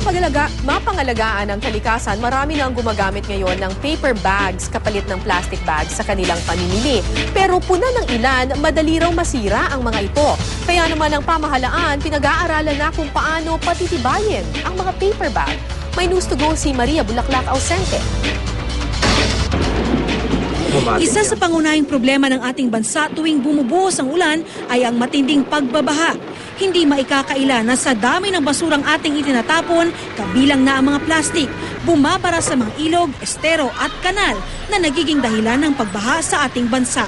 mapangalagaan ang kalikasan, marami na ang gumagamit ngayon ng paper bags kapalit ng plastic bags sa kanilang pamimili. Pero puna ng ilan, madali raw masira ang mga ito. Kaya naman ang pamahalaan, pinag-aaralan na kung paano patitibayin ang mga paper bag. May news to go si Maria Bulaklak Ausente. Isa sa pangunahing problema ng ating bansa tuwing bumubuhos ang ulan ay ang matinding pagbabaha. Hindi maikakaila na sa dami ng basurang ating itinatapon, kabilang na ang mga plastik, bumabara sa mga ilog, estero at kanal na nagiging dahilan ng pagbaha sa ating bansa.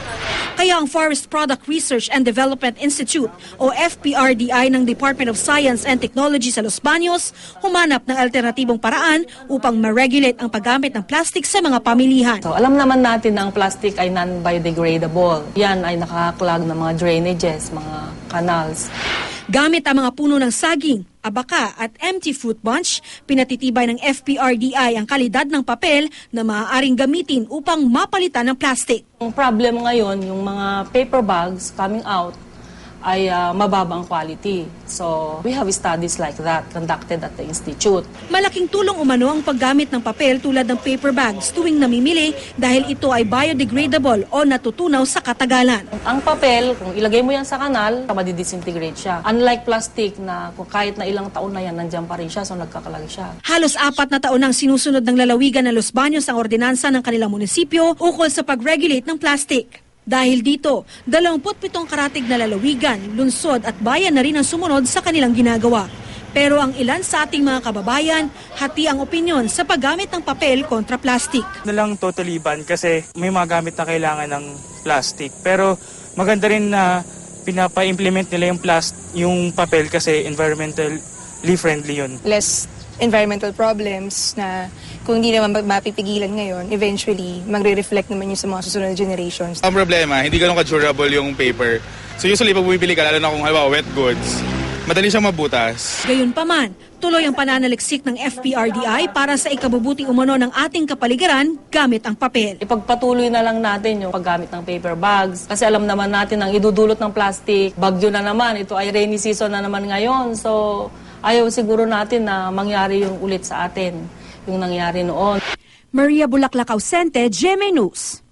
Kaya ang Forest Product Research and Development Institute o FPRDI ng Department of Science and Technology sa Los Baños humanap ng alternatibong paraan upang ma-regulate ang paggamit ng plastik sa mga pamilihan. So, alam naman natin na ang plastic ay non-biodegradable. Yan ay nakakaklag ng mga drainages, mga canals. Gamit ang mga puno ng saging, abaka at empty fruit bunch, pinatitibay ng FPRDI ang kalidad ng papel na maaaring gamitin upang mapalitan ng plastic. Ang problem ngayon, yung mga paper bags coming out ay mababang quality. So, we have studies like that conducted at the Institute. Malaking tulong umano ang paggamit ng papel tulad ng paper bags tuwing namimili dahil ito ay biodegradable o natutunaw sa katagalan. Ang papel, kung ilagay mo yan sa kanal, madidisintegrate siya. Unlike plastic na kung kahit na ilang taon na yan, nandiyan pa rin siya, so nagkakalag siya. Halos 4 na taon nang sinusunod ng lalawigan ng Los Baños ang ordinansa ng kanilang munisipyo ukol sa pag-regulate ng plastic. Dahil dito, 27 karatig na lalawigan, lungsod at bayan na rin ang sumunod sa kanilang ginagawa. Pero ang ilan sa ating mga kababayan, hati ang opinyon sa paggamit ng papel kontra plastic. Nalang totally ban kasi may mga gamit na kailangan ng plastic. Pero maganda rin na pinapa-implement nila yung papel kasi environmentally friendly yun. Less environmental problems na kung hindi naman mapipigilan ngayon, eventually magre-reflect naman yun sa mga susunod na generations. Ang problema, hindi ganun ka-durable yung paper. So usually pag bumibili ka, lalo na kung halimbawa wet goods, madali siyang mabutas. Gayunpaman, tuloy ang pananaliksik ng FPRDI para sa ikabubuti umano ng ating kapaligiran gamit ang papel. Ipagpatuloy na lang natin yung paggamit ng paper bags. Kasi alam naman natin ang idudulot ng plastic, bagyo na naman, ito ay rainy season na naman ngayon. So ayaw siguro natin na mangyari yung ulit sa atin, yung nangyari noon. Maria Bulaklak Ausente, GMA News.